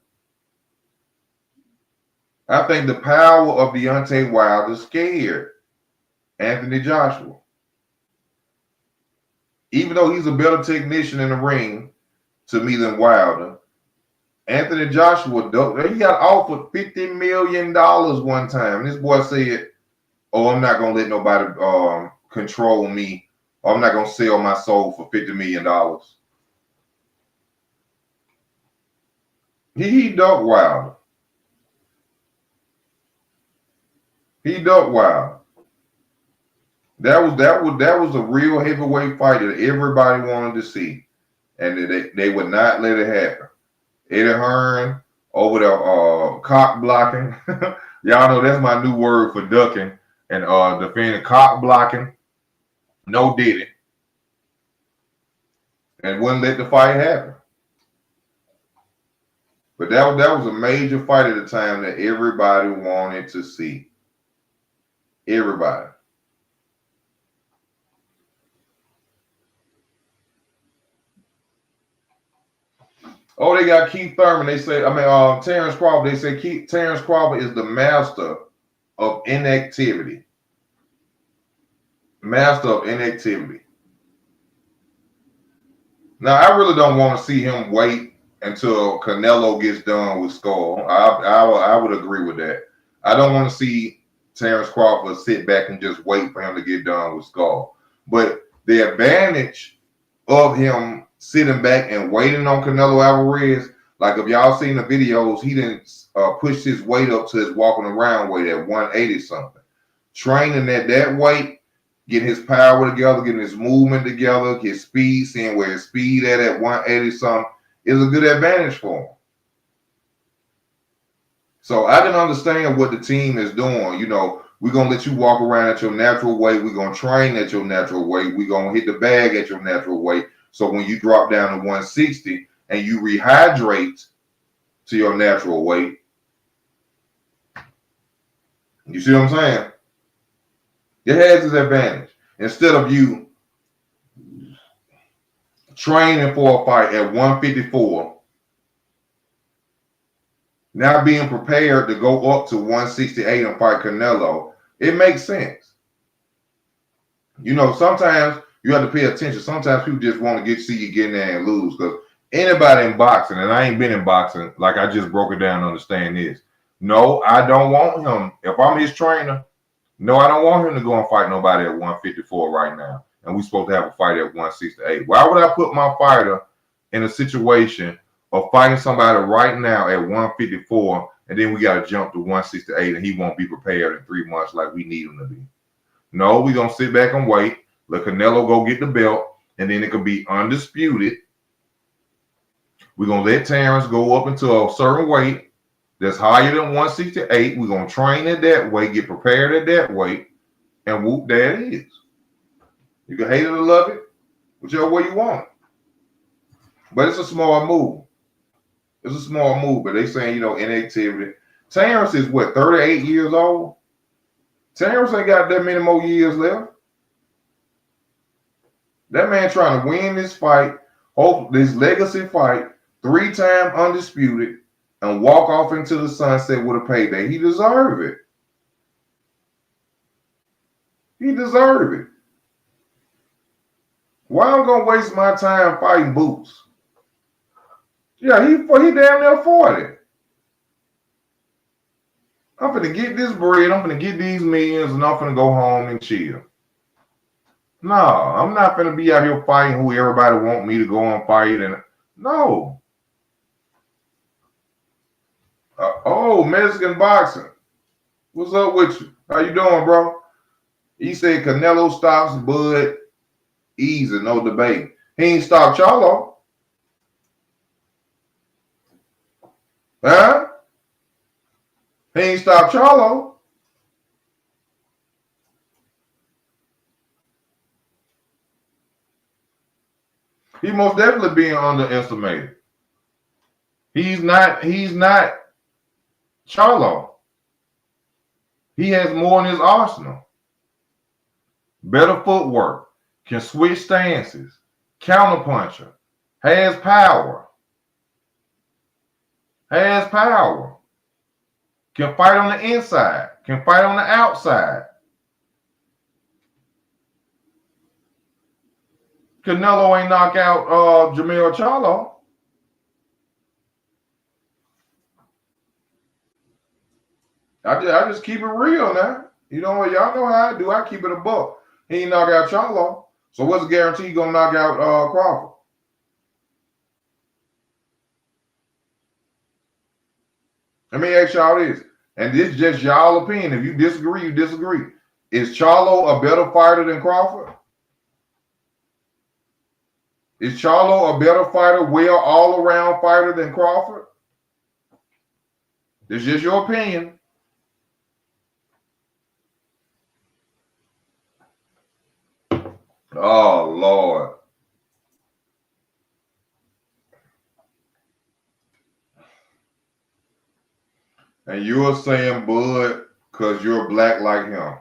I think the power of Deontay Wilder scared Anthony Joshua. Even though he's a better technician in the ring to me than Wilder, Anthony Joshua, he got offered $50 million one time. And this boy said, oh, I'm not going to let nobody control me. I'm not going to sell my soul for $50 million. He ducked Wilder. He ducked Wilder. That was a real heavyweight fight that everybody wanted to see. And they would not let it happen. Eddie Hearn over the cock blocking. Y'all know that's my new word for ducking and defending cock blocking. No did it. And wouldn't let the fight happen. But that was a major fight at the time that everybody wanted to see. Everybody. Oh, they got Keith Thurman. They say, Terrence Crawford. They say Terrence Crawford is the master of inactivity. Master of inactivity. Now, I really don't want to see him wait until Canelo gets done with Skull. I would agree with that. I don't want to see Terrence Crawford sit back and just wait for him to get done with Skull. But the advantage of him sitting back and waiting on Canelo Alvarez, like if y'all seen the videos, he didn't push his weight up to his walking around weight at 180 something. Training at that weight, getting his power together, getting his movement together, his speed, seeing where his speed at 180 something is a good advantage for him. So I can understand what the team is doing. You know, we're going to let you walk around at your natural weight. We're going to train at your natural weight. We're going to hit the bag at your natural weight. So when you drop down to 160 and you rehydrate to your natural weight, you see what I'm saying? It has its advantage. Instead of you training for a fight at 154, now being prepared to go up to 168 and fight Canelo, it makes sense. You know, sometimes you have to pay attention. Sometimes people just want to see you get in there and lose, because anybody in boxing, and I ain't been in boxing, like I just broke it down to understand this. No, I don't want him. If I'm his trainer, no, I don't want him to go and fight nobody at 154 right now. And we're supposed to have a fight at 168. Why would I put my fighter in a situation of fighting somebody right now at 154, and then we got to jump to 168 and he won't be prepared in 3 months like we need him to be? No, we're going to sit back and wait. Let Canelo go get the belt, and then it could be undisputed. We're going to let Terrence go up into a certain weight that's higher than 168. We're going to train at that weight, get prepared at that weight, and whoop, there it is. You can hate it or love it, whichever way you want it. But it's a small move. It's a small move, but they saying, you know, inactivity. Terrence is what, 38 years old? Terrence ain't got that many more years left. That man trying to win this fight, this legacy fight, 3-time undisputed, and walk off into the sunset with a payday. He deserved it. He deserved it. Why I'm gonna waste my time fighting Boots? Yeah, he damn near 40. I'm finna get this bread, I'm finna get these millions, and I'm finna go home and chill. No, I'm not finna be out here fighting who everybody want me to go and fight. And no. Mexican boxing. What's up with you? How you doing, bro? He said Canelo stops Bud easy, no debate. He ain't stopped Charlo. Huh? He ain't stopped Charlo. He most definitely being underestimated. He's not Charlo. He has more in his arsenal. Better footwork, can switch stances, counterpuncher, has power, can fight on the inside, can fight on the outside. Canelo ain't knock out Jermell Charlo. I just keep it real now. You know what? Y'all know how I do. I keep it a buck. He ain't knock out Charlo. So what's the guarantee he gonna knock out Crawford? Let me ask y'all this, and this is just y'all opinion. If you disagree, you disagree. Is Charlo a better fighter than Crawford? Is Charlo a better fighter, well all-around fighter than Crawford? It's just your opinion. Oh, Lord. And you're saying Bud because you're black like him.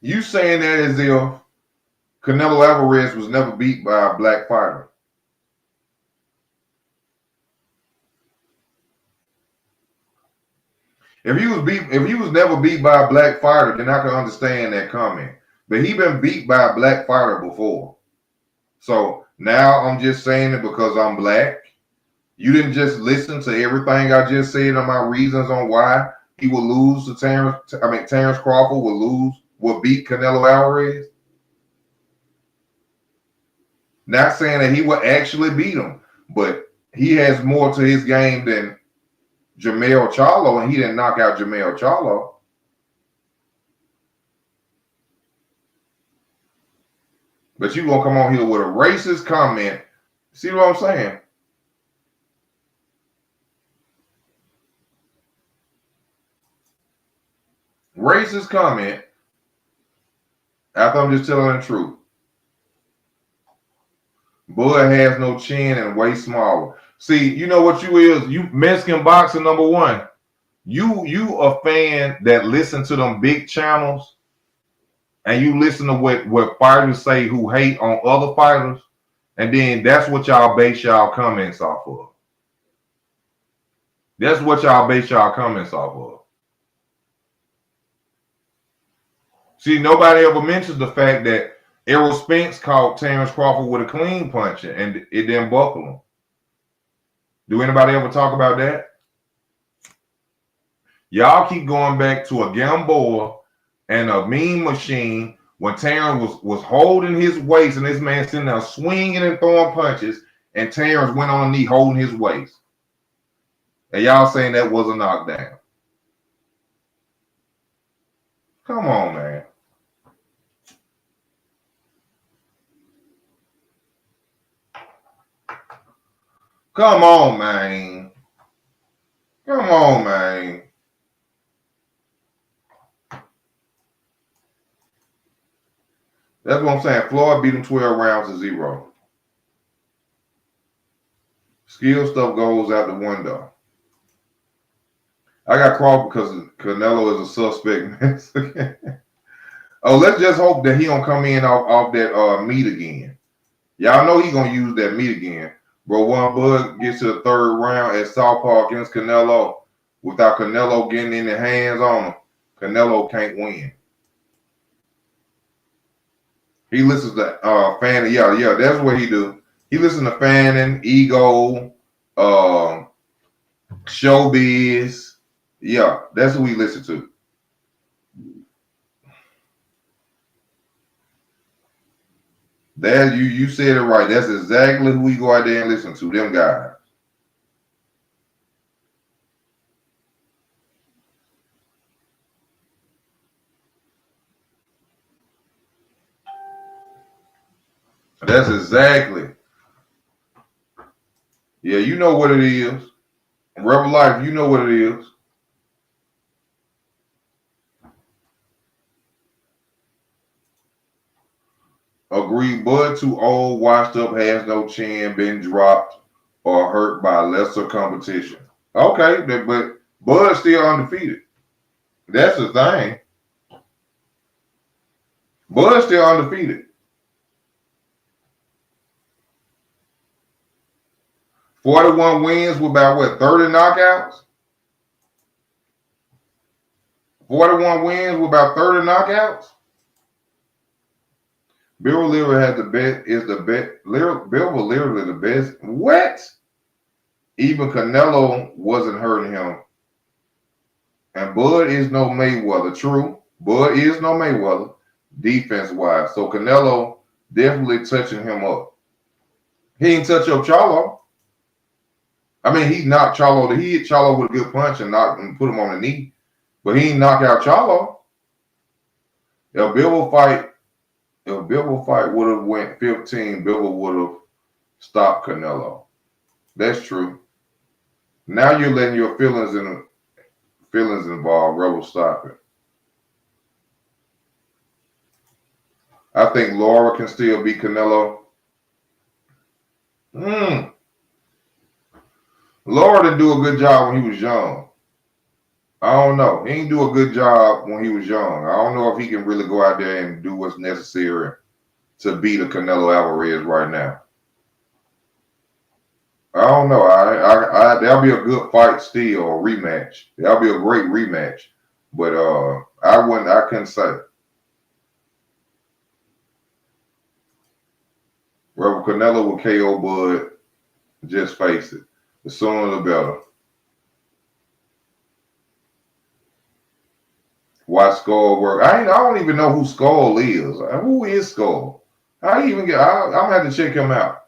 You saying that as if Canelo Alvarez was never beat by a black fighter. If he was never beat by a black fighter, then I can understand that comment. But he been beat by a black fighter before. So now I'm just saying it because I'm black. You didn't just listen to everything I just said on my reasons on why he would lose to Terrence Crawford would beat Canelo Alvarez. Not saying that he would actually beat him, but he has more to his game than Jermell Charlo, and he didn't knock out Jermell Charlo. But you gonna come on here with a racist comment. See what I'm saying? Racist comment after I'm just telling the truth. Bud has no chin and way smaller. See, you know what you is? You Mexican boxer number one. You a fan that listen to them big channels and you listen to what fighters say who hate on other fighters, and then that's what y'all base y'all comments off of. That's what y'all base y'all comments off of. See, nobody ever mentions the fact that Errol Spence caught Terrence Crawford with a clean punch and it didn't buckle him. Do anybody ever talk about that? Y'all keep going back to a Gamboa and a Mean Machine when Terrence was holding his waist and this man sitting there swinging and throwing punches, and Terrence went on a knee holding his waist. And y'all saying that was a knockdown. Come on, man. Come on, man. Come on, man. That's what I'm saying. Floyd beat him 12 rounds to 0. Skill stuff goes out the window. I got Crawford because Canelo is a suspect Mexican. Oh, let's just hope that he don't come in off that meat again. Y'all know he gonna use that meat again. Bro, one Bud gets to the third round at Southpaw against Canelo without Canelo getting in the hands on him. Canelo can't win. He listens to Fanning. Yeah, that's what he do. He listens to Fanning, Ego, Showbiz. Yeah, that's who he listens to. That you said it right. That's exactly who we go out there and listen to. Them guys. That's exactly. Yeah, you know what it is. Rebel Life, you know what it is. Agreed. Bud too old, washed up, has no chin, been dropped or hurt by lesser competition. Okay, but Bud's still undefeated. That's the thing. Bud's still undefeated. 41 wins with about what, 30 knockouts? 41 wins with about 30 knockouts? Bill Leary has the best, is the best. Bill was literally the best. What? Even Canelo wasn't hurting him. And Bud is no Mayweather. True. Bud is no Mayweather defense-wise. So Canelo definitely touching him up. He didn't touch up Charlo. I mean, he knocked Charlo. He hit Charlo with a good punch and knocked and put him on the knee. But he didn't knock out Charlo. If Bill fight would have went 15, Bill would have stopped Canelo. That's true. Now you're letting your feelings involved. Rebel, stop it. I think Laura can still beat Canelo. Laura didn't do a good job when he was young. I don't know. He didn't do a good job when he was young. I don't know if he can really go out there and do what's necessary to beat a Canelo Alvarez right now. I don't know. That'll be a good fight still, a rematch. That'll be a great rematch. But I couldn't say. Rebel Canelo will KO Bud. Just face it. The sooner the better. Why Skull work? I don't even know who Skull is. Who is Skull? I even get. I'm gonna have to check him out.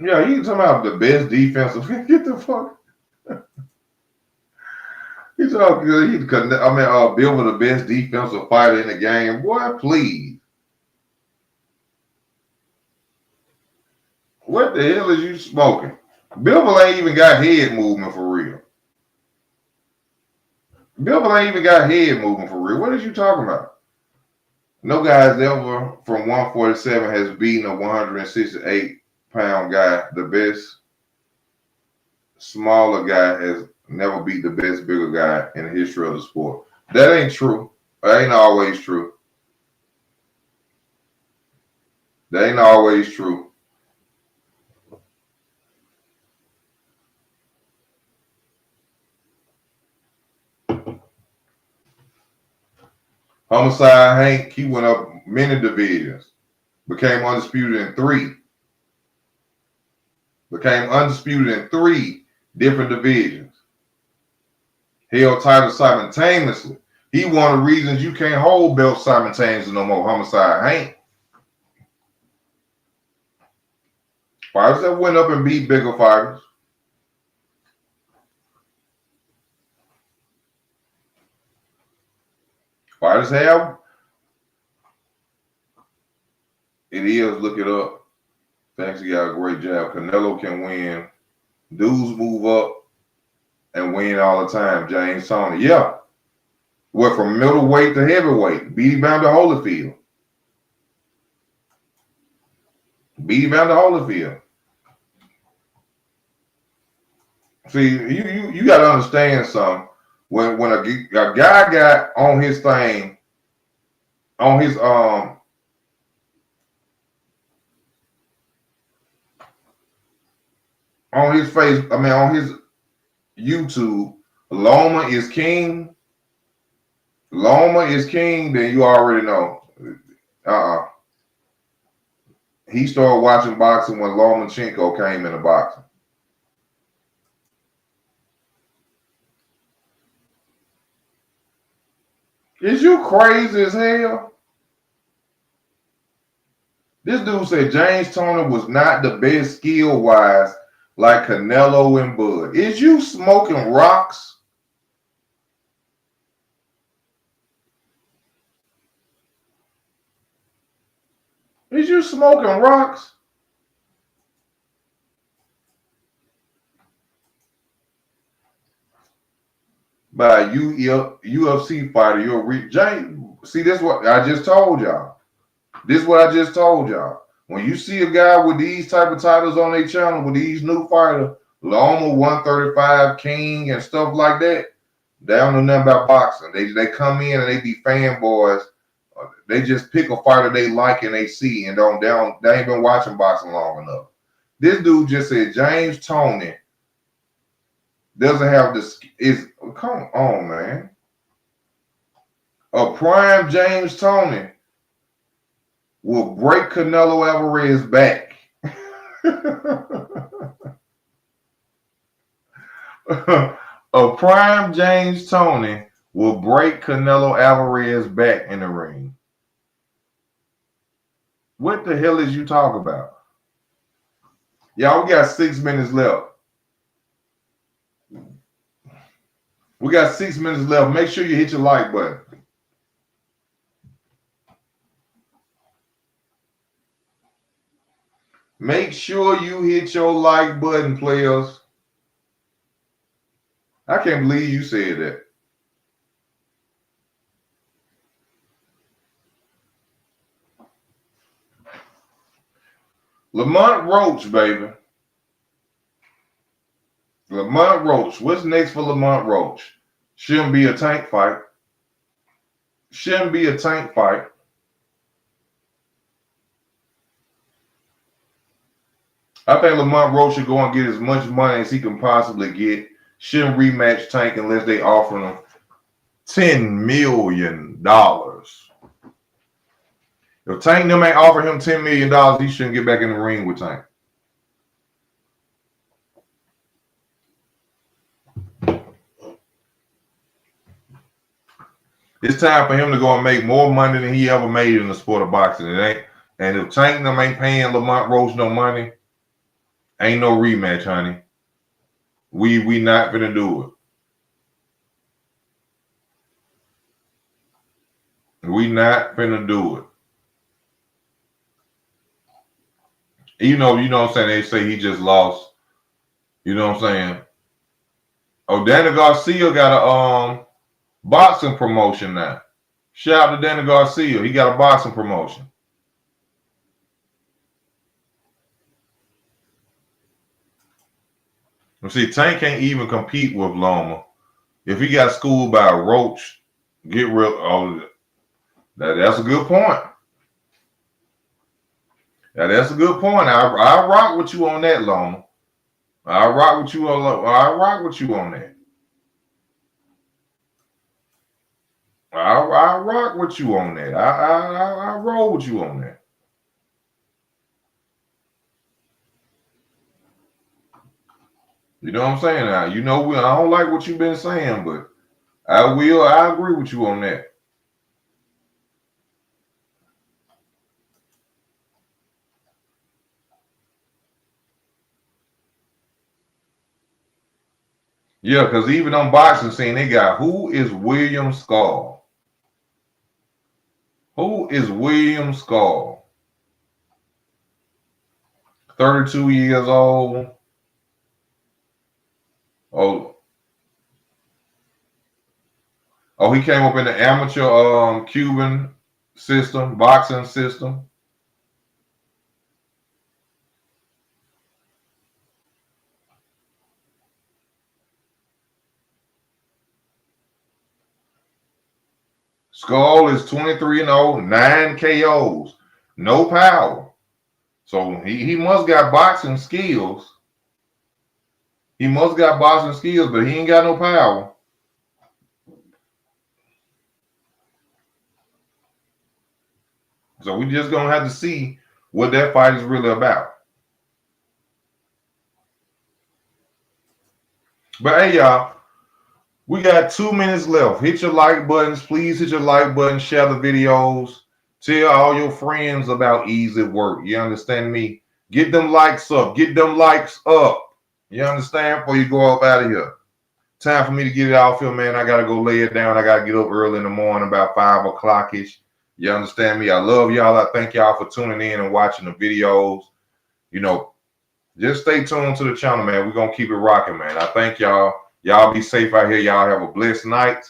Yeah, you talking about the best defensive? Get the fuck. He's all good. Bill was the best defensive fighter in the game. Boy, please. What the hell is you smoking? Bill ain't even got head movement for real. Bill ain't even got head movement for real. What is you talking about? No guy's ever from 147 has beaten a 168-pound guy. The best smaller guy has never beat the best bigger guy in the history of the sport. That ain't true. That ain't always true. That ain't always true. Homicide Hank, he went up many divisions. Became undisputed in 3. Became undisputed in 3 different divisions. Held titles simultaneously. He one of the reasons you can't hold belts simultaneously no more. Homicide Hank. Fighters that went up and beat bigger fighters. Fighters have. It is. Look it up. Thanks, you got a great job. Canelo can win. Dudes move up and win all the time. James Toney. Yeah. Went from middleweight to heavyweight. Beat him down to Holyfield. Beat him down to Holyfield. See, you got to understand something. When a guy got on his thing, on his face, on his YouTube, Loma is king. Loma is king, then you already know. He started watching boxing when Lomachenko came into boxing. Is you crazy as hell? This dude said James Toney was not the best skill-wise like Canelo and Bud. Is you smoking rocks? Is you smoking rocks? By a UFC fighter, James. See, this is what I just told y'all. This is what I just told y'all. When you see a guy with these type of titles on their channel, with these new fighters, Loma 135 King and stuff like that, they don't know nothing about boxing. They come in and they be fanboys. They just pick a fighter they like and they see and they ain't been watching boxing long enough. This dude just said James Toney doesn't have this. Come on, man. A prime James Toney will break Canelo Alvarez back. A prime James Toney will break Canelo Alvarez back in the ring. What the hell is you talking about? Y'all, we got 6 minutes left. We got 6 minutes left. Make sure you hit your like button. Make sure you hit your like button, players. I can't believe you said that. Lamont Roach, baby. Lamont Roach. What's next for Lamont Roach? Shouldn't be a tank fight. Shouldn't be a tank fight. I think Lamont Roach should go and get as much money as he can possibly get. Shouldn't rematch Tank unless they offer him $10 million. If Tank them ain't offer him $10 million, he shouldn't get back in the ring with Tank. It's time for him to go and make more money than he ever made in the sport of boxing. It ain't. And if Tank them ain't paying Lamont Roach no money, ain't no rematch, honey. We not gonna do it. We not finna do it. You know what I'm saying? They say he just lost. You know what I'm saying? Oh, Danny Garcia got a boxing promotion now. Shout out to Danny Garcia. He got a boxing promotion. You see, Tank can't even compete with Loma. If he got schooled by a Roach, get real. Oh, that's a good point. That's a good point. I rock with you on that, Loma. I rock with you on that. I rock with you on that. I roll with you on that. You know what I'm saying? Now, you know, I don't like what you've been saying, but I agree with you on that. Yeah, because even on boxing scene, they got who is William Skull? Who is William Skull? 32 years old. Oh, he came up in the amateur Cuban system, boxing system. Skull is 23-0, 9 KOs, no power. So he must got boxing skills. He must got boxing skills, but he ain't got no power. So we just gonna have to see what that fight is really about. But hey, y'all, we got 2 minutes left. Hit your like buttons. Please hit your like button. Share the videos. Tell all your friends about Easy Work. You understand me? Get them likes up. Get them likes up. You understand? Before you go up out of here. Time for me to get it off here, man. I got to go lay it down. I got to get up early in the morning, about 5 o'clock-ish. You understand me? I love y'all. I thank y'all for tuning in and watching the videos. You know, just stay tuned to the channel, man. We're going to keep it rocking, man. I thank y'all. Y'all be safe out here. Y'all have a blessed night.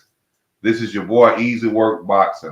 This is your boy, Easy Work Boxing.